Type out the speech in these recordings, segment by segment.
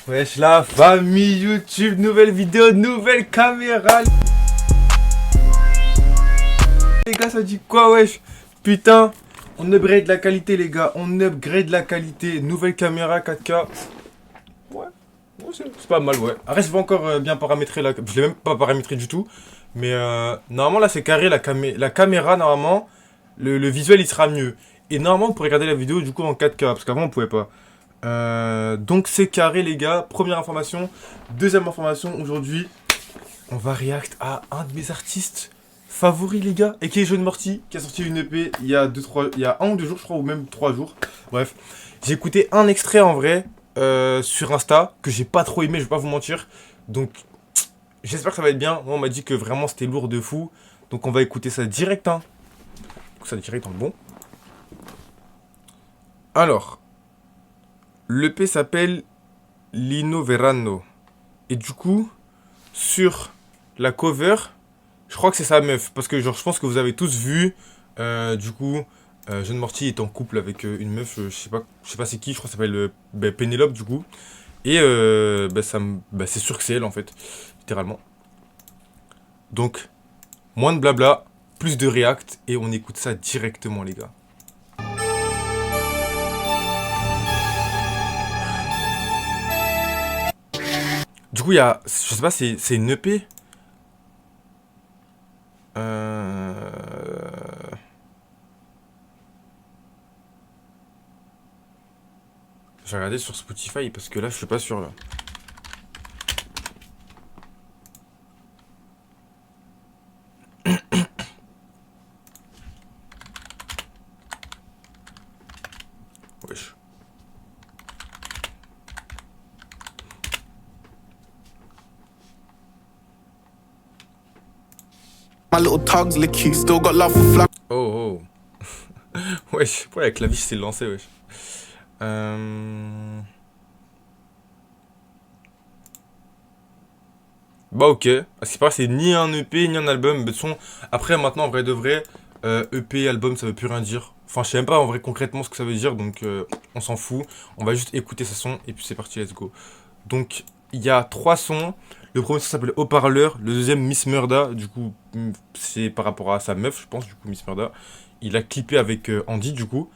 Wesh la famille YouTube, nouvelle vidéo, nouvelle caméra. Les gars, ça dit quoi wesh? Putain, on upgrade la qualité les gars, on upgrade la qualité. Nouvelle caméra 4K. Ouais, c'est pas mal ouais. Après c'est pas encore bien paramétré là, je l'ai même pas paramétré du tout. Mais normalement là c'est carré, la caméra normalement, le visuel il sera mieux. Et normalement vous pourrez regarder la vidéo du coup en 4K, parce qu'avant on pouvait pas. Donc c'est carré les gars, première information. Deuxième information, aujourd'hui on va react à un de mes artistes favoris les gars, et qui est Jeune Morty, qui a sorti une EP il y a 1 ou 2 jours je crois, ou même 3 jours. Bref, j'ai écouté un extrait en vrai sur Insta, que j'ai pas trop aimé, je vais pas vous mentir. Donc j'espère que ça va être bien. Moi on m'a dit que vraiment c'était lourd de fou. Donc on va écouter ça direct hein. Ça direct en bon. Alors l'EP s'appelle Lino Verano. Et du coup, sur la cover, je crois que c'est sa meuf. Parce que genre, je pense que vous avez tous vu. Du coup, Jeune Morty est en couple avec une meuf, je sais pas c'est qui, je crois que ça s'appelle Pénélope du coup. Et c'est sûr que c'est elle en fait, littéralement. Donc, moins de blabla, plus de react, et on écoute ça directement les gars. Du coup, il y a, je sais pas, c'est une EP. Je vais regarder sur Spotify parce que là, je suis pas sûr là. Wesh. My little tugs licky, still got love for flag. Oh. Wesh, pourquoi la claviche s'est lancée, wesh. Bah ok. C'est pas, c'est ni un EP ni un album. Mais de son. Après, maintenant, en vrai de vrai, EP, album, ça veut plus rien dire. Enfin, je sais même pas en vrai concrètement ce que ça veut dire. Donc, on s'en fout. On va juste écouter ce son et puis c'est parti, let's go. Donc, il y a 3 sons. Le premier son s'appelle Haut-Parleur. Le deuxième, Miss Murda. Du coup, c'est par rapport à sa meuf, je pense. Du coup, Miss Murda. Il a clippé avec Andy, du coup.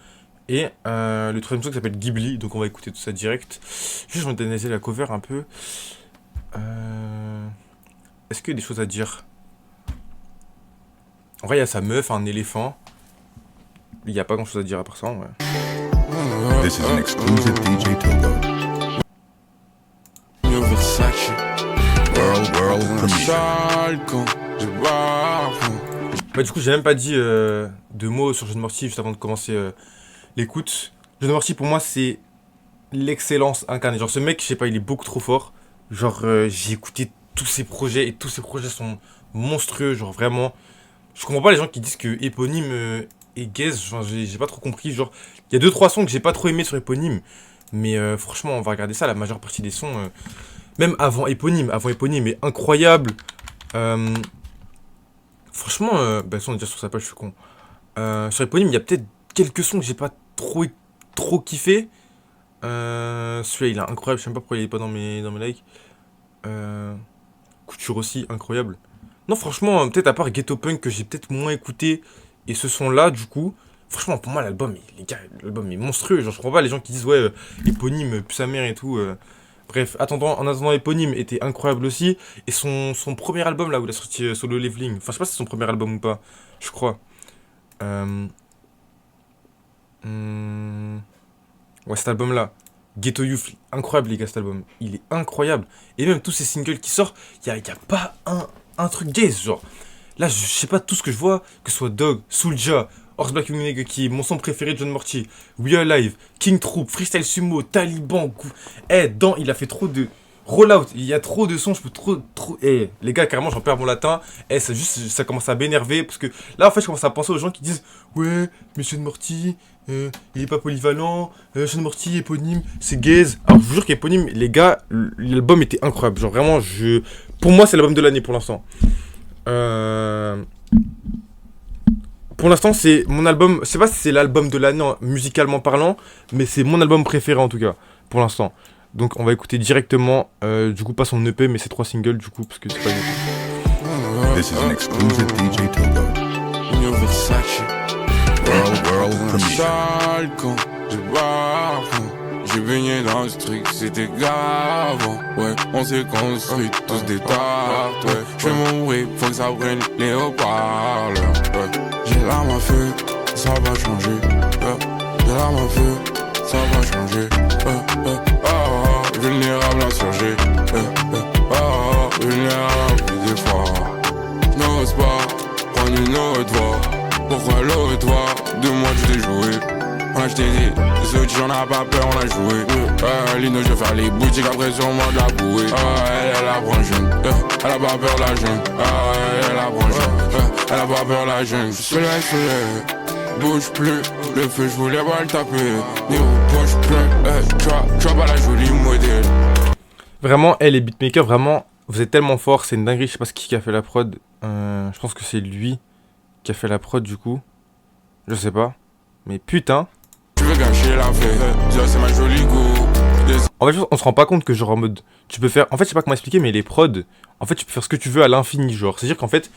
Et le troisième son qui s'appelle Ghibli. Donc, on va écouter tout ça direct. Juste, je vais analyser la cover un peu. Est-ce qu'il y a des choses à dire? En vrai, il y a sa meuf, un éléphant. Il n'y a pas grand chose à dire à part ça, ouais. This is an exclusive DJ Togo. World premiere. Bah, du coup, j'ai même pas dit de mots sur Jeune Morty juste avant de commencer l'écoute. Jeune Morty, pour moi, c'est l'excellence incarnée. Genre, ce mec, je sais pas, il est beaucoup trop fort. Genre, j'ai écouté tous ses projets et tous ses projets sont monstrueux. Genre, vraiment. Je comprends pas les gens qui disent que Éponyme et Gaze, genre, j'ai pas trop compris. Genre, il y a 2-3 sons que j'ai pas trop aimé sur Éponyme. Mais franchement, on va regarder ça. La majeure partie des sons, même avant Éponyme est incroyable. Franchement, le son déjà sur sa page, je suis con. Sur Éponyme, il y a peut-être quelques sons que j'ai pas trop kiffé. Celui-là, il est incroyable. Je sais même pas pourquoi il est pas dans mes likes. Couture aussi, incroyable. Non, franchement, peut-être à part Ghetto Punk que j'ai peut-être moins écouté. Et ce son-là, du coup, franchement, pour moi, l'album, les gars, l'album est monstrueux. Genre, je comprends pas les gens qui disent, ouais, Éponyme, pue sa mère et tout. Bref, en attendant, Éponyme était incroyable aussi. Et son premier album, là, où il a sorti Solo Leveling. Enfin, je sais pas si c'est son premier album ou pas. Je crois. Ouais, cet album-là. Ghetto Youth, incroyable les gars, cet album. Il est incroyable. Et même tous ces singles qui sortent, il y a pas un truc gay, genre. Là, je sais pas tout ce que je vois, que ce soit Dog, Soulja, Horse Black Young Nigga qui est mon son préféré de Jeune Morty, We Are Live, King Troop, Freestyle Sumo, Taliban, il a fait trop de rollout, il y a trop de sons, je peux trop. Les gars, carrément, j'en perds mon latin. Ça commence à m'énerver parce que là, en fait, je commence à penser aux gens qui disent, ouais, mais Jeune Morty, il est pas polyvalent, Jeune Morty, Éponyme, c'est gaze. Alors, je vous jure qu'Éponyme, les gars, l'album était incroyable. Genre, vraiment, pour moi, c'est l'album de l'année pour l'instant. Pour l'instant, c'est mon album. Je sais pas si c'est l'album de l'année musicalement parlant, mais c'est mon album préféré en tout cas, pour l'instant. Donc on va écouter directement, du coup pas son EP mais ses 3 singles du coup parce que c'est pas une EP. This is an exclusive DJ Togo. New Versace. World premiere. Sale con, j'ai baigné dans le street, c'était grave. Ouais, on s'est construit tous des tartes. Ouais, je vais mourir, faut que ça prenne les haut-parleurs. Ouais, j'ai l'arme à feu, ça va changer. Ouais, j'ai l'arme à feu, ça va changer. Vulnérable insurgé. Vulnérable des fois. N'ose pas prendre une autre voie. Pourquoi l'autre voie? 2 mois tu t'es joué. Ouais, je t'ai dit, ce petit j'en a pas peur, on a joué. Lino, je vais faire les boutiques après sur moi de la bouée. Elle apprend jeune, elle a pas peur la jeune. Elle apprend jeune, elle a pas peur la jeune. Je soleil, bouge plus, le feu je voulais pas le taper. Niveau poche plein, tu vois pas la jolie modèle. Vraiment, les beatmakers, vraiment, vous êtes tellement forts, c'est une dinguerie, je sais pas qui a fait la prod. Je pense que c'est lui qui a fait la prod du coup. Je sais pas. Mais putain. Tu veux gâcher la fête, c'est ma jolie go. En fait, on se rend pas compte que genre en mode, tu peux faire, en fait je sais pas comment expliquer mais les prods, en fait tu peux faire ce que tu veux à l'infini genre. C'est-à-dire qu'en fait,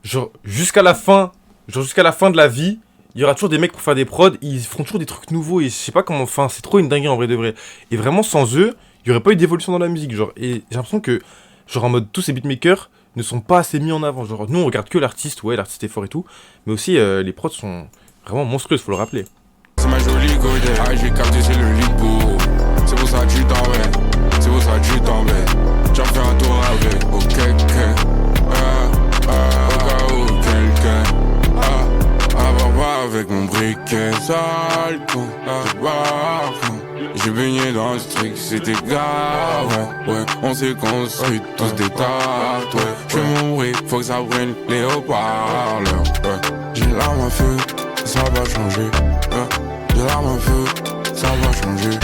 genre jusqu'à la fin de la vie, il y aura toujours des mecs pour faire des prods, ils feront toujours des trucs nouveaux et je sais pas comment, enfin c'est trop une dinguerie en vrai de vrai. Et vraiment sans eux, il y aurait pas eu d'évolution dans la musique genre. Et j'ai l'impression que genre en mode tous ces beatmakers ne sont pas assez mis en avant. Genre nous on regarde que l'artiste, ouais l'artiste est fort et tout, mais aussi les prods sont vraiment monstrueuses, faut le rappeler. C'est ma jolie go, j'ai capté c'est le lipo. C'est pour ça que tu t'embêtes, c'est pour ça que tu t'embêtes. Tu as fait un tour avec, au quelqu'un. Au cas où quelqu'un. Pas avec mon briquet, sale con, j'ai baigné dans le street, c'était grave. Ouais, on s'est construit tous des tartes. Ouais, je vais mourir, faut que ça prenne les haut-parleurs. Ouais, j'ai l'arme à feu, ça va changer. J'ai l'arme à feu, ça va changer.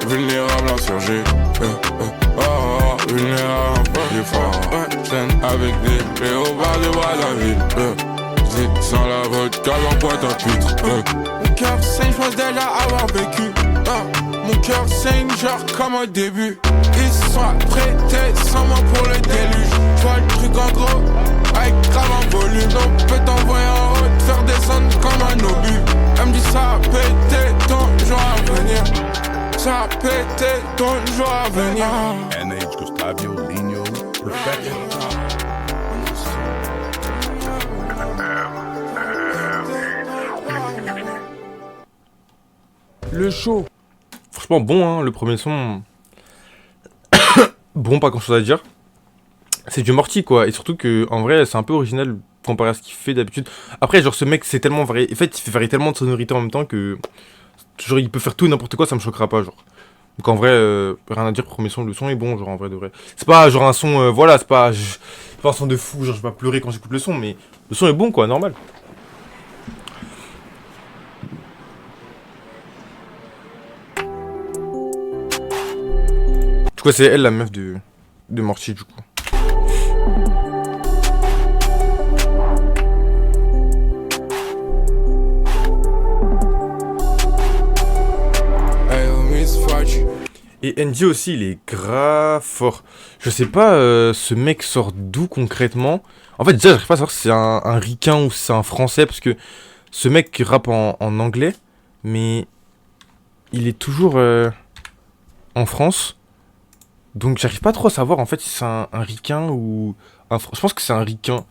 Vulnérable insurgé. Vulnérable des fois. Scène avec des léopards de bras de la ville. Sans la vodka, leur boîte à pitre. Mon cœur saigne, je pense déjà avoir vécu. Mon cœur saigne, genre comme au début. Ils sont prêtés sans moi pour le déluge. J'vois le truc en gros, avec grave en volume. On peut t'envoyer en haut, te faire descendre comme un obus. Elle me dit ça a pété ton jour à venir. Ça a pété ton jour à venir. NH Gustavio Lino Perfection. Le show. Franchement bon hein, le premier son. Bon, pas grand chose à dire. C'est du Morty quoi, et surtout que en vrai c'est un peu original comparé à ce qu'il fait d'habitude. Après genre ce mec c'est tellement varié, en fait il fait varier tellement de sonorités en même temps que genre il peut faire tout et n'importe quoi, ça me choquera pas genre. Donc en vrai rien à dire, premier son, le son est bon genre en vrai de vrai. C'est pas genre un son voilà, c'est pas un son de fou, genre je vais pas pleurer quand j'écoute le son, mais le son est bon quoi, normal. Du coup c'est elle la meuf de Morty du coup. Et NJ aussi, il est grave fort. Je sais pas, ce mec sort d'où concrètement. En fait, déjà, j'arrive pas à savoir si c'est un ricain ou si c'est un français, parce que ce mec rappe en anglais, mais il est toujours en France. Donc, j'arrive pas trop à savoir en fait si c'est un ricain ou je pense que c'est un ricain.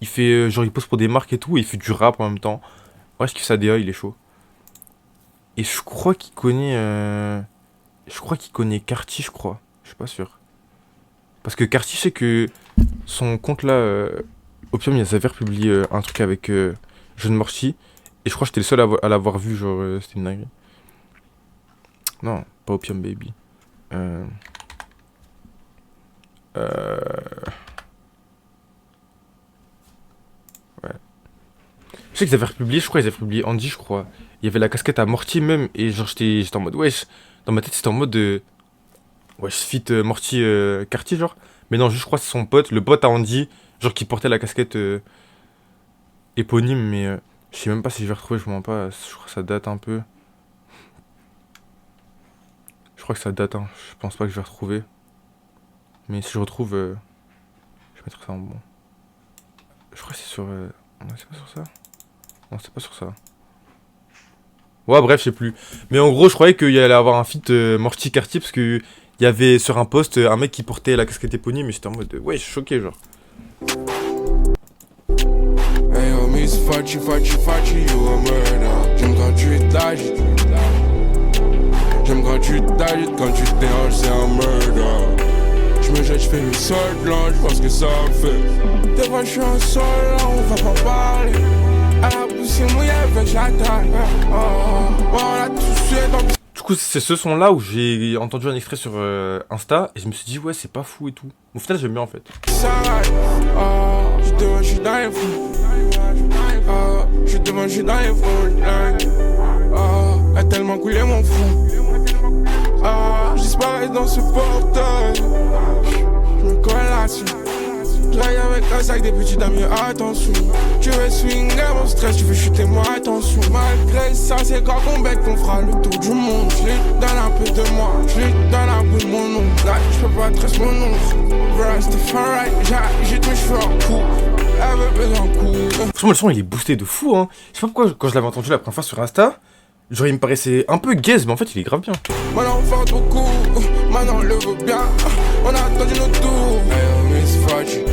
Il fait, genre, il pose pour des marques et tout, et il fait du rap en même temps. Ouais, je kiffe sa DA, il est chaud. Et je crois qu'il connaît. Je crois qu'il connaît Carty, je crois. Je suis pas sûr. Parce que Carty, je sais que son compte là, Opium, il a sévère publié un truc avec Jeune Morty. Et je crois que j'étais le seul à l'avoir vu, genre, c'était une dinguerie. Non, pas Opium Baby. Ouais. Je sais qu'ils avaient republié, je crois, ils avaient publié Andy, je crois. Il y avait la casquette à Morty même, et genre j'étais en mode wesh. Dans ma tête c'était en mode wesh fit Morty Carty genre. Mais non, juste je crois que c'est son pote, le pote à Andy, genre qui portait la casquette éponyme, mais je sais même pas si je vais retrouver, je m'en pas, je crois que ça date un peu. crois que ça date, hein. Je pense pas que je vais retrouver. Mais si je retrouve, je vais mettre ça en bon. Je crois que c'est sur... Non, c'est pas sur ça. Non, c'est pas sur ça. Ouais, bref, je sais plus. Mais en gros, je croyais qu'il y allait avoir un feat Morty Cartier parce que il y avait sur un post un mec qui portait la casquette éponyme, mais j'étais en mode ouais, je suis choqué, genre. Hey, oh, Miss Fachi, Fachi, Fachi, you a murder. J'aime quand tu t'agites. J'aime quand tu t'agites, quand tu te déranges, c'est un murder. Je me jette, je fais le sol blanc, je vois ce que ça fait. Des fois, je suis un sol, on va pas parler. À la poussière mouillée avec j'attaque. Voilà, tout suite en... Du coup, c'est ce son-là où j'ai entendu un extrait sur Insta et je me suis dit, ouais, c'est pas fou et tout. Au final, j'aime bien en fait. Je devant, je suis dans les fous. Je devant, je suis dans les fous. Y'a tellement coulé mon fou. J'espère dans ce portail. Je me colle là-dessus. J'aille avec un sac des petits dames, attention. Tu veux swinger mon stress, tu veux chuter moi, attention. Malgré ça, c'est quand qu'on bec qu'on fera le tour du monde. Je lui donne un peu de moi, je lui donne un peu de mon nom. Là, je peux pas tracer mon nom. Bro, c'était fun right, j'agite mes cheveux en coup. Elle veut baiser en coup. Franchement, le son il est boosté de fou, hein. Je sais pas pourquoi, quand je l'avais entendu la première fois sur Insta, genre il me paraissait un peu gaze, mais en fait il est grave bien. Maintenant on fait beaucoup, maintenant on le veut bien. On a attendu notre tour. Hey, oh, Miss Fachi.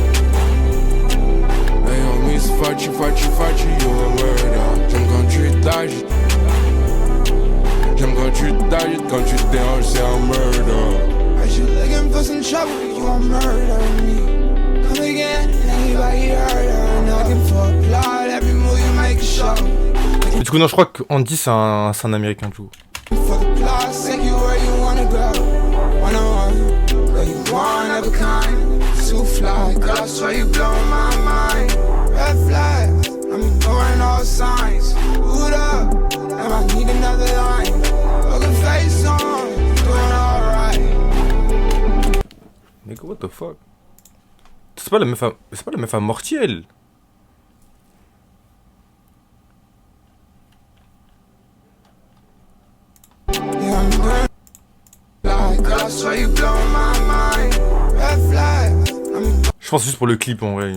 Hey, oh, Miss Fachi, Fachi, Fachi, you a murder. J'aime quand tu t'agites. J'aime quand tu t'agites, quand tu te déranges, c'est un murder. I should looking for some trouble, you a murder me. Come again, anybody heard her? Knocking for blood, every move you make a show. Et du coup, non, je crois qu'Andy c'est un américain du coup. For the plus, take you where you wanna go. One on one, girl, you one of a kind. Too fly, girl, I swear you blow my mind. Red flags, I'm ignoring all signs. Boot up, and I need another line. Looking face on, doing alright. Mais what the fuck? C'est pas la meuf à Morty, elle. Je pense juste pour le clip en vrai.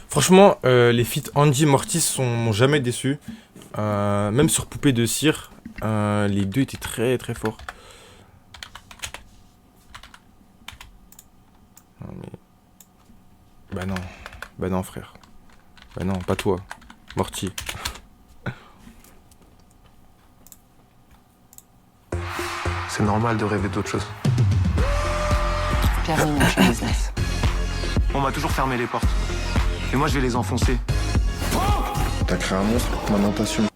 Franchement, les feats Andy Mortis m'ont jamais déçu. Même sur Poupée de cire, les deux étaient très très forts. Non, mais... Bah non frère. Bah non, pas toi. Morty. C'est normal de rêver d'autre chose. Pierre, je suis business. On m'a toujours fermé les portes. Et moi, je vais les enfoncer. T'as créé un monstre, maintenant t'assumes.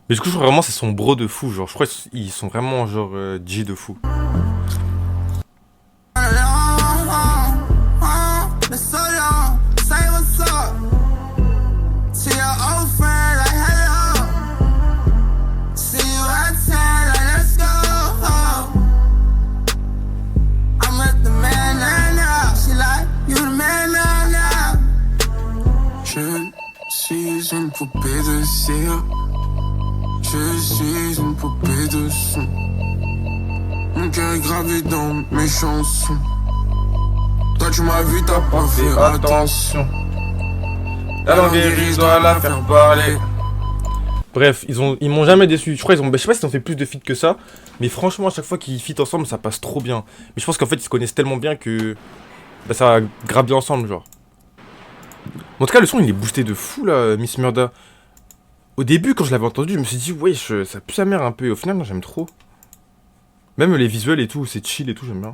Mais du coup, je crois vraiment c'est son bro de fou. Genre, je crois qu'ils sont vraiment genre G de fou. Je suis une poupée de cire. Je suis une poupée de son. Mon cœur est gravé dans mes chansons. Toi tu m'as vu, t'as pas fait attention. La langue grise doit la faire parler. Bref, ils m'ont jamais déçu. Je crois je sais pas s'ils ont fait plus de feats que ça, mais franchement à chaque fois qu'ils feat ensemble ça passe trop bien. Mais je pense qu'en fait ils se connaissent tellement bien que bah, ça va grave bien ensemble genre. En tout cas le son il est boosté de fou là, Miss Murda. Au début quand je l'avais entendu je me suis dit ouais ça pue sa mère un peu et au final non, j'aime trop. Même les visuels et tout, c'est chill et tout, j'aime bien.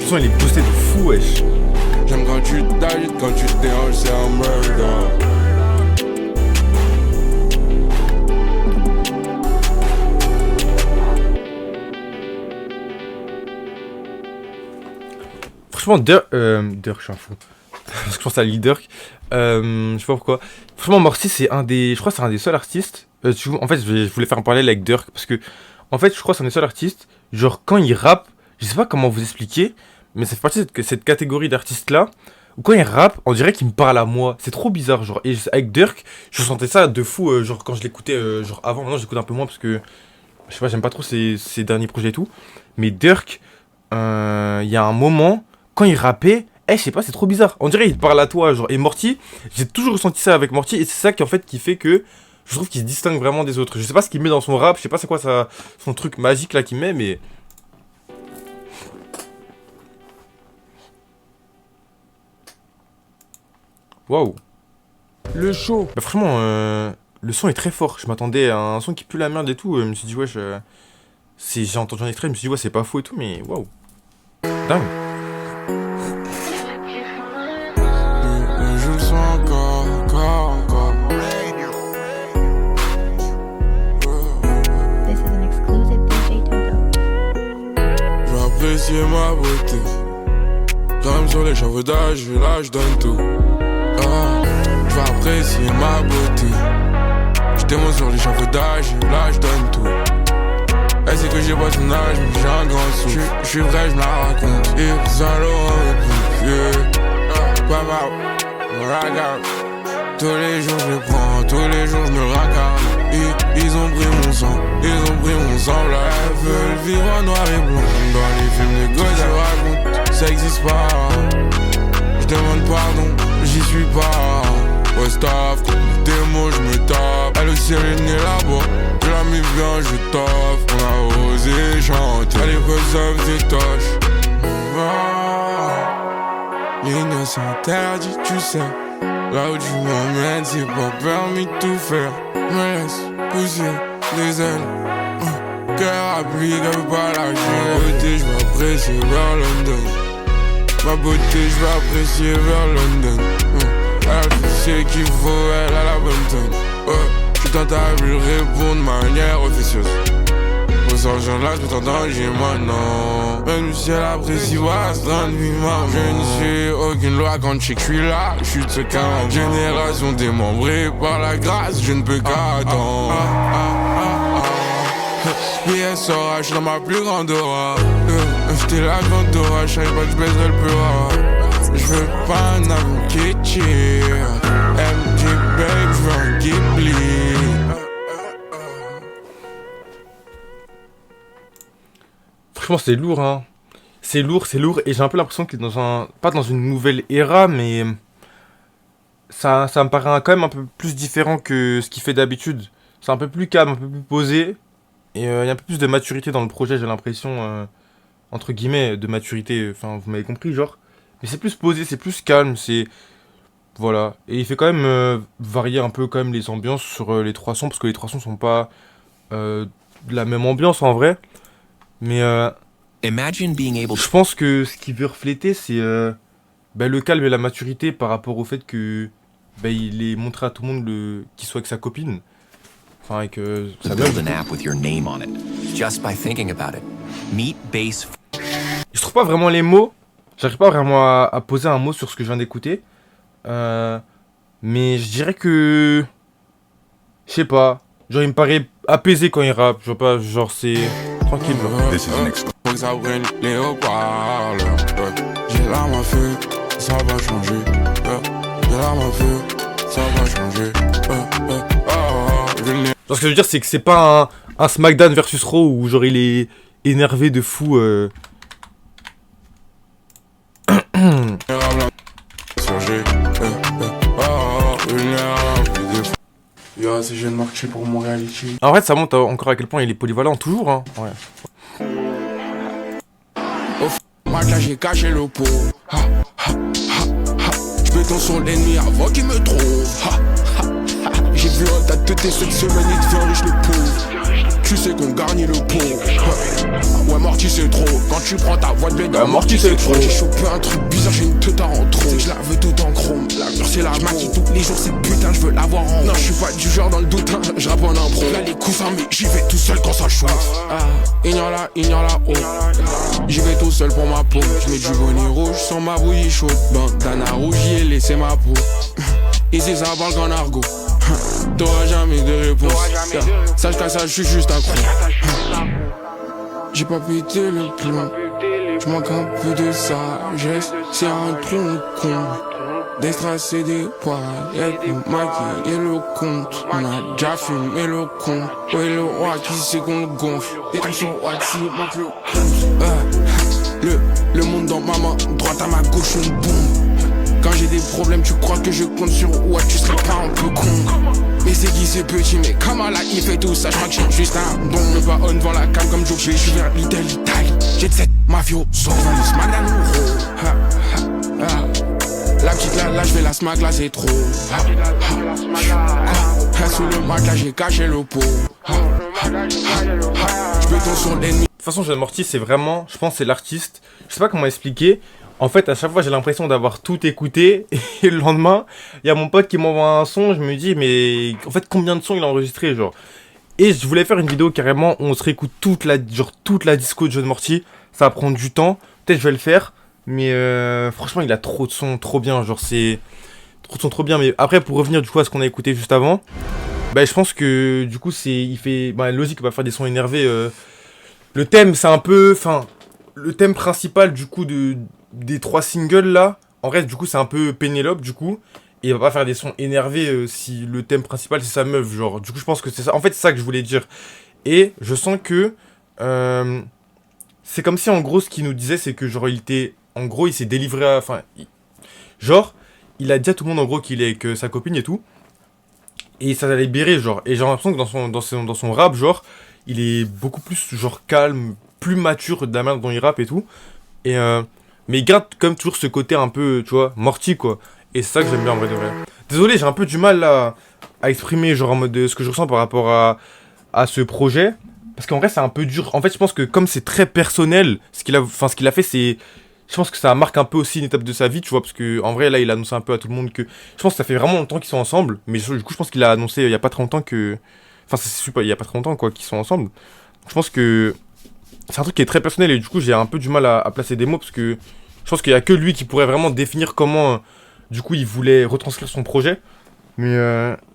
toute façon, il est boosté de fou, wesh. J'aime quand tu t'agites, quand tu te déranges, c'est un murder. Franchement, Dirk, je suis un fou. Parce que je pense à Lil Durk. Je sais pas pourquoi. Franchement, Morty, c'est un des. Je crois que c'est un des seuls artistes. En fait, je voulais faire un parallèle avec Durk. Parce que, en fait, je crois que c'est un des seuls artistes. Genre, quand il rappe, je sais pas comment vous expliquer. Mais ça fait partie de cette catégorie d'artistes-là. Où quand il rappe, on dirait qu'il me parle à moi. C'est trop bizarre. Genre, et avec Durk, je sentais ça de fou. Genre, quand je l'écoutais, genre avant. Maintenant, j'écoute un peu moins parce que. Je sais pas, j'aime pas trop ses derniers projets et tout. Mais Durk, il y a un moment, quand il rappait. Je sais pas, c'est trop bizarre. On dirait qu'il te parle à toi, genre. Et Morty, j'ai toujours ressenti ça avec Morty. Et c'est ça qui fait que je trouve qu'il se distingue vraiment des autres. Je sais pas ce qu'il met dans son rap, je sais pas c'est quoi son truc magique là qu'il met, mais. Waouh. Le show. Bah, franchement, le son est très fort. Je m'attendais à un son qui pue la merde et tout. Je me suis dit, wesh. J'ai entendu un extrait, je me suis dit, ouais, c'est pas faux et tout, mais waouh. Dingue. Je le sens encore. This is an exclusive DJ Togo. Je vais apprécier ma beauté. Comme sur l'échafaudage, là je donne tout. Je vais apprécier ma beauté. Je démonte sur l'échafaudage, là je donne tout. Elle sait que j'ai pas son âge, mais j'ai un grand sou. Je suis vrai, je me la raconte. Et ça l'aurait pu. Papa, me regarde. Tous les jours je le prends, tous les jours je me racarde. Ils ont pris mon sang, là elles veulent vivre en noir et blanc. Dans les films de gauche, elles racontent, ça existe pas. Je demande pardon, j'y suis pas. Ouais staff, comme des mots je me tape. Elle aussi elle est née là-bas, je la mis bien, je taffe. On a osé chanter, à l'époque ça faisait tâche. Ligne s'interdit, tu sais. Là où tu m'emmènes, c'est pas permis de tout faire. Me laisse pousser les ailes. Cœur appliqué, veut pas lâcher. Ma beauté, je vais apprécier vers London. Ma beauté, je vais apprécier vers London. Elle fait ce qu'il faut, elle a la bonne tonne. Je suis tentable, je réponds de manière officieuse. Pour sortir de là, je peux t'entendre maintenant. Même si elle apprécie, va se rendre vivant. Je ne suis aucune loi quand je sais que je suis là. Je suis de ce cas, génération démembrée par la grâce, je ne peux qu'attendre. PSOA, je suis dans ma plus grande aura. J'étais la grande aura, je savais pas que je baiserais le plus rare. Je veux pas un avion qui tire. MJ babe, je veux un Ghibli. Franchement, c'est lourd, hein. C'est lourd. Et j'ai un peu l'impression qu'il est pas dans une nouvelle ère, mais ça me paraît quand même un peu plus différent que ce qu'il fait d'habitude. C'est un peu plus calme, un peu plus posé. Et il y a un peu plus de maturité dans le projet, j'ai l'impression. Entre guillemets, de maturité. Enfin, vous m'avez compris, genre. Mais c'est plus posé, c'est plus calme, c'est. Voilà. Et il fait quand même varier un peu quand même les ambiances sur les trois sons, parce que les trois sons sont pas de la même ambiance en vrai. Mais je pense que ce qu'il veut refléter, c'est le calme et la maturité par rapport au fait que il est montré à tout le monde qu'il soit avec sa copine. Enfin, avec sa meuf. Je trouve pas vraiment les mots. J'arrive pas vraiment à poser un mot sur ce que je viens d'écouter. Mais je dirais que... Je sais pas. Genre, il me paraît apaisé quand il rappe. Je vois pas, genre, c'est... Tranquille, genre. This is an Faut que ça prenne les haut-parleurs. J'ai l'arme à feu, ça va changer. J'ai l'arme à feu, ça va changer. Genre, ce que je veux dire, c'est que c'est pas un SmackDown versus Raw où genre il est énervé de fou. Yo, c'est jeune marché pour mon reality. En fait, ça montre encore à quel point il est polyvalent, toujours, hein. Ouais. Là j'ai caché le pot. J'béton sur l'ennemi avant qu'il me trouve. J'ai vu un tas de têtes cette semaine, il devient riche le pauvre. tu sais qu'on garnit le pot. Ouais, Morty c'est trop, quand tu prends ta voix de bête, Morty c'est trop. J'ai chopé un truc bizarre, j'ai une teuta en trop. C'est que je la veux tout en chrome, la mûre c'est la maquille tous les jours, c'est putain, je veux l'avoir en haut. Non, je suis pas du genre dans le doute, hein, je rappe en impro. Là les coussins, mais j'y vais tout seul quand ça chauffe. Ignore la haut. J'y vais tout seul pour ma peau. Je mets du bonnet rouge sans ma bouillie chaude. Bandana rouge, j'y ai laissé ma peau. Ici ça parle qu'en argot. T'auras jamais de réponse. Sache qu'à ça, je suis juste accro. J'ai pas pété le plomb. Je manque un peu de sagesse. C'est un tronc con. D'extra c'est des paillettes. Le maquille et le compte. On a déjà fumé le con. Ouais, le roi qui sait qu'on le gonfle. Des trucs sur Watt, il manque le compte. Le monde dans ma main droite, à ma gauche une bombe. Quand j'ai des problèmes, tu crois que je compte sur Watt, tu serais pas un peu con. Mais c'est qui c'est petit, mais comment là il fait tout ça, je crois que j'ai juste un don. Me pas on devant la cam comme Joe, je suis vers l'Italie. J'ai de cette mafio, sauf un smack à l'euro. La petite là, je vais la smack là, c'est trop. Sous le bac là, j'ai caché le pot. Je peux ton sur l'ennemi. De toute façon, Jeune Morty, c'est vraiment, je pense, c'est l'artiste. Je sais pas comment expliquer. En fait, à chaque fois, j'ai l'impression d'avoir tout écouté. Et le lendemain, il y a mon pote qui m'envoie un son. Je me dis, mais en fait, combien de sons il a enregistré, genre. Et je voulais faire une vidéo carrément où on se réécoute toute la disco de Jeune Morty. Ça va prendre du temps. Peut-être je vais le faire. Mais franchement, il a trop de sons, trop bien. Genre, c'est trop de sons, trop bien. Mais après, pour revenir du coup à ce qu'on a écouté juste avant, bah, je pense que du coup, il fait. Bah, logique, il va faire des sons énervés. Le thème, c'est un peu. Enfin, le thème principal du coup des 3 singles là, en vrai, du coup, c'est un peu Pénélope du coup. Et il va pas faire des sons énervés si le thème principal c'est sa meuf, genre. Du coup, je pense que c'est ça. En fait, c'est ça que je voulais dire. Et je sens que. C'est comme si en gros, ce qu'il nous disait, c'est que genre, il était. En gros, il s'est délivré à. Enfin. Genre, il a dit à tout le monde en gros qu'il est avec sa copine et tout. Et ça allait libérer, genre. Et j'ai l'impression que dans son rap, genre, il est beaucoup plus, genre, calme, plus mature de la manière dont il rappe et tout. Et. Mais il garde comme toujours ce côté un peu, tu vois, Morty, quoi. Et c'est ça que j'aime bien en vrai de vrai. Désolé, j'ai un peu du mal là à exprimer genre en mode ce que je ressens par rapport à ce projet. Parce qu'en vrai, c'est un peu dur. En fait, je pense que comme c'est très personnel, ce qu'il a fait, c'est... Je pense que ça marque un peu aussi une étape de sa vie, tu vois. Parce que en vrai, là, il a annoncé un peu à tout le monde que... Je pense que ça fait vraiment longtemps qu'ils sont ensemble. Mais du coup, je pense qu'il a annoncé il y a pas très longtemps que... Enfin, c'est super, il y a pas très longtemps, quoi, qu'ils sont ensemble. Je pense que... C'est un truc qui est très personnel et du coup, j'ai un peu du mal à placer des mots parce que... Je pense qu'il y a que lui qui pourrait vraiment définir comment... Du coup, il voulait retranscrire son projet. Mais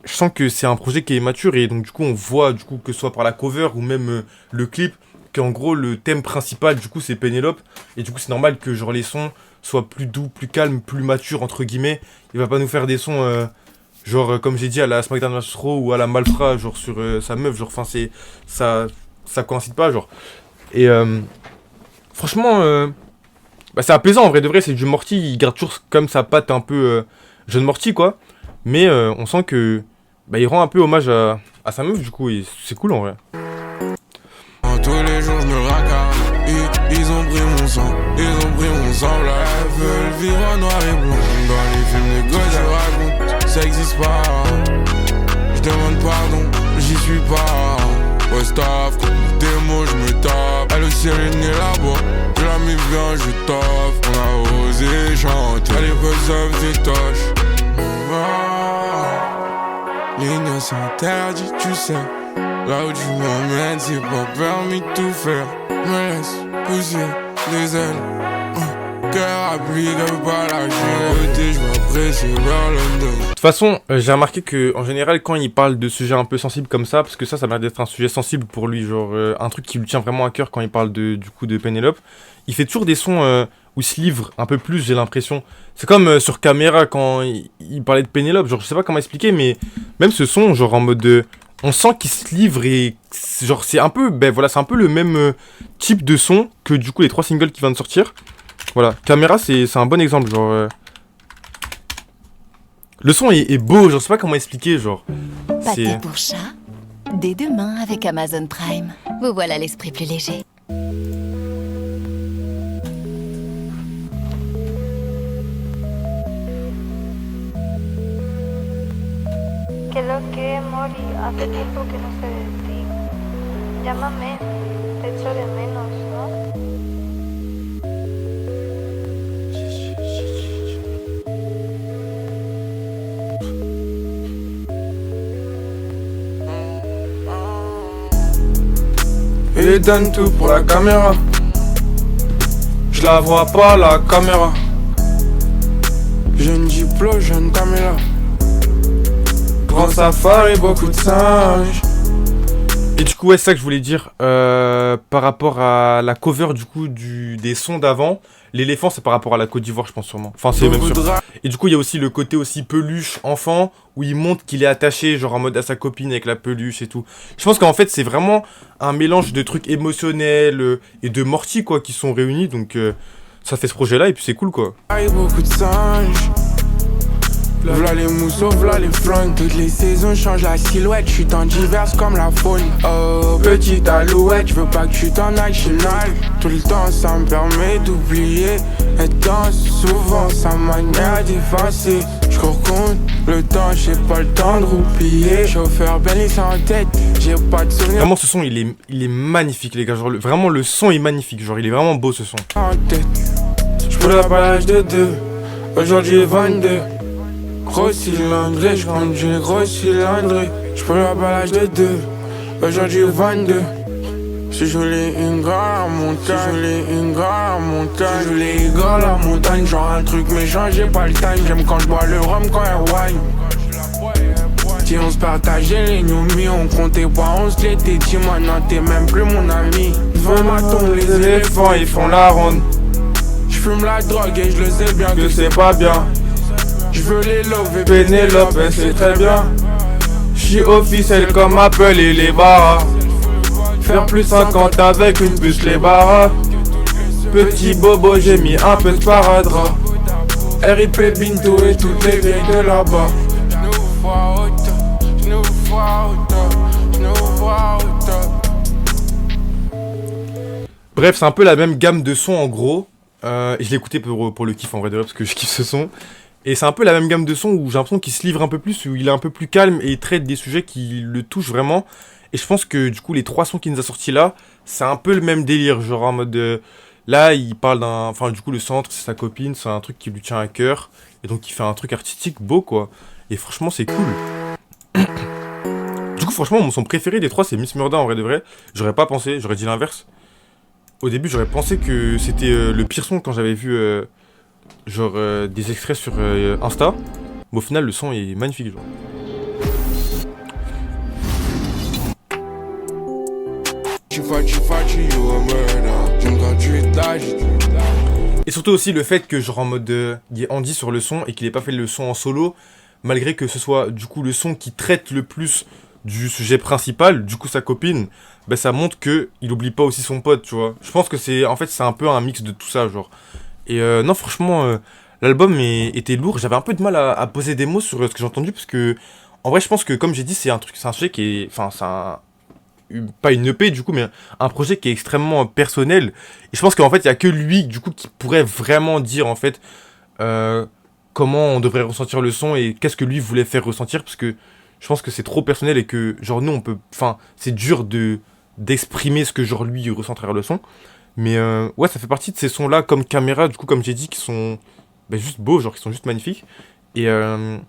je sens que c'est un projet qui est mature. Et donc, du coup, on voit, du coup, que ce soit par la cover ou même le clip, qu'en gros, le thème principal, du coup, c'est Pénélope. Et du coup, c'est normal que genre les sons soient plus doux, plus calmes, plus matures, entre guillemets. Il va pas nous faire des sons, genre, comme j'ai dit, à la Smackdown Astro ou à la Malfra, genre, sur sa meuf. Genre, enfin, c'est... Ça coïncide pas, genre. Et franchement... Bah, c'est apaisant en vrai de vrai, c'est du Morty, il garde toujours comme sa patte un peu Jeune Morty quoi. Mais on sent que bah, il rend un peu hommage à sa meuf du coup et c'est cool en vrai. Tous les jours je me raccade, ils ont pris mon sang, là. Elles veulent vivre en noir et blanc. Dans les films de gauche je raconte, ça existe pas. Je demande pardon, j'y suis pas. Ouais staff, des mots je me tape. Elle aussi elle est née là-bas. Je la mis bien, je taffe. On a osé chanter. À l'époque ça faisait tâche. Ligne s'interdit, tu sais. Là où tu m'emmènes, c'est pas permis de tout faire. Me laisse pousser les ailes. Cœur applique, elle veut pas lâcher. Je m'apprécie vers London. De toute façon, j'ai remarqué que en général, quand il parle de sujets un peu sensibles comme ça, parce que ça m'a l'air d'être un sujet sensible pour lui, genre un truc qui lui tient vraiment à cœur quand il parle du coup de Pénélope, il fait toujours des sons où il se livre un peu plus, j'ai l'impression. C'est comme sur Caméra quand il parlait de Pénélope, genre je sais pas comment expliquer, mais même ce son, genre en mode on sent qu'il se livre et genre c'est un peu, ben voilà, c'est un peu le même type de son que du coup les 3 singles qui viennent de sortir. Voilà, Caméra c'est un bon exemple, genre... Le son est beau, je sais pas comment expliquer, genre... Pâté pour chat, dès demain avec Amazon Prime. Vous voilà l'esprit plus léger. Que lo que Mori, hace tiempo que no sé de ti. Llámame, te echo de menos, ¿no? Et donne tout pour la caméra. Je la vois pas la caméra. Jeune Diplo, jeune Camilla. Grand safari, beaucoup de singes. Et du coup, ouais, c'est ça que je voulais dire par rapport à la cover du coup des sons d'avant. L'éléphant, c'est par rapport à la Côte d'Ivoire, je pense sûrement. Enfin, c'est même sûr. Et du coup, il y a aussi le côté aussi peluche, enfant, où il montre qu'il est attaché, genre en mode à sa copine avec la peluche et tout. Je pense qu'en fait, c'est vraiment un mélange de trucs émotionnels et de Morty, quoi, qui sont réunis. Donc, ça fait ce projet-là et puis c'est cool, quoi. Beaucoup de singes. V'là les mousseaux, v'là les flingues. Toutes les saisons changent la silhouette. J'suis tant diverse comme la faune. Oh, petite alouette, j'veux pas que tu t'en ailles, j'suis nal. Tout le temps, ça me permet d'oublier. Et danse, souvent, sa manière d'effacer. J'cours contre le temps, j'ai pas le temps de roupiller. Chauffeur Bentley en tête, j'ai pas de souvenir. Vraiment, ce son, il est magnifique, les gars. Genre, vraiment, le son est magnifique. Genre, il est vraiment beau, ce son. En tête, j'poule à l'âge de 2. Aujourd'hui, 22. Gros cylindré, j'conduis gros cylindré. J'prends l'emballage de 2. Aujourd'hui 22. Si je voulais une gare à montagne, si je voulais une gare à montagne, si je voulais une gare à la montagne, genre un truc méchant, j'ai pas le time. J'aime quand j'bois le rhum quand elle wine. Si on se partageait les noumis, on comptait pas, on se l'était dit. Maintenant t'es même plus mon ami. 20 matons, les éléphants ils font la ronde. J'fume la drogue et je le sais bien que c'est pas bien. J'veux les love et Pénélope, elle sait très bien. J'suis officiel comme Apple et les barras. Faire plus 50 avec une puce les barras. Petit bobo, j'ai mis un peu de sparadrap. RIP Bintou et toutes les vieilles de là-bas. Bref, c'est un peu la même gamme de sons en gros. Je l'ai écouté pour le kiff en vrai de vrai parce que je kiffe ce son. Et c'est un peu la même gamme de sons où j'ai l'impression qu'il se livre un peu plus, où il est un peu plus calme et il traite des sujets qui le touchent vraiment. Et je pense que du coup les 3 sons qu'il nous a sortis là, c'est un peu le même délire, genre en mode... là il parle d'un... Enfin du coup le centre c'est sa copine, c'est un truc qui lui tient à cœur. Et donc il fait un truc artistique beau quoi. Et franchement c'est cool. Du coup franchement mon son préféré des 3 c'est Miss Murda en vrai de vrai. J'aurais pas pensé, j'aurais dit l'inverse. Au début j'aurais pensé que c'était le pire son quand j'avais vu... genre des extraits sur Insta, mais au final le son est magnifique genre. Et surtout aussi le fait que genre en mode il y ait Andy sur le son et qu'il ait pas fait le son en solo, malgré que ce soit du coup le son qui traite le plus du sujet principal, du coup sa copine, bah ça montre que il oublie pas aussi son pote, tu vois. Je pense que c'est en fait c'est un peu un mix de tout ça genre. Et non franchement l'album était lourd, j'avais un peu de mal à poser des mots sur ce que j'ai entendu parce que en vrai je pense que comme j'ai dit c'est un sujet qui est, enfin c'est pas une EP du coup mais un projet qui est extrêmement personnel et je pense qu'en fait il y a que lui du coup qui pourrait vraiment dire en fait comment on devrait ressentir le son et qu'est-ce que lui voulait faire ressentir parce que je pense que c'est trop personnel et que genre nous on peut, enfin c'est dur d'exprimer ce que genre lui ressent à travers le son. Mais ouais, ça fait partie de ces sons-là, comme Caméra, du coup, comme j'ai dit, qui sont juste beaux, genre qui sont juste magnifiques. Et en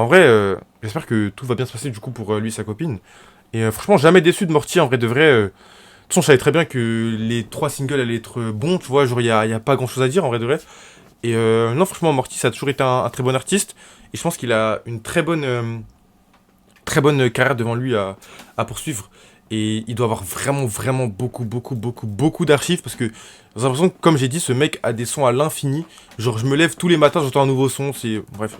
vrai, j'espère que tout va bien se passer, du coup, pour lui et sa copine. Et franchement, jamais déçu de Morty, en vrai de vrai. De toute façon, je savais très bien que les 3 singles allaient être bons, tu vois, genre, il y a pas grand-chose à dire, en vrai de vrai. Et non, franchement, Morty, ça a toujours été un très bon artiste. Et je pense qu'il a une très bonne carrière devant lui à poursuivre. Et il doit avoir vraiment beaucoup d'archives parce que j'ai l'impression que, comme j'ai dit, ce mec a des sons à l'infini. Genre, je me lève tous les matins, j'entends un nouveau son, c'est... Bref.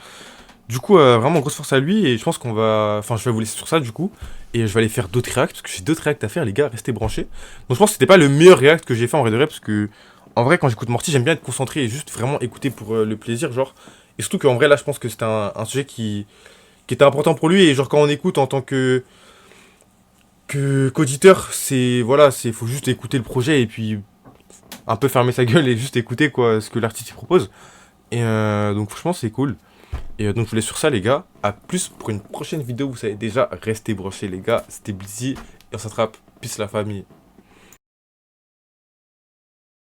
Du coup, vraiment, grosse force à lui et je pense qu'on va... Enfin, je vais vous laisser sur ça, du coup. Et je vais aller faire d'autres reacts parce que j'ai d'autres reacts à faire, les gars, restez branchés. Donc, je pense que c'était pas le meilleur react que j'ai fait en vrai de vrai parce que, en vrai, quand j'écoute Morty, j'aime bien être concentré et juste vraiment écouter pour le plaisir, genre. Et surtout qu'en vrai, là, je pense que c'était un sujet qui était important pour lui et genre, quand on écoute en tant qu'auditeur, faut juste écouter le projet et puis un peu fermer sa gueule et juste écouter quoi ce que l'artiste y propose. Et donc franchement c'est cool. Et donc je vous laisse sur ça les gars. A plus pour une prochaine vidéo, vous savez déjà, restez brochés les gars. C'était Blizzy et on s'attrape Peace la famille.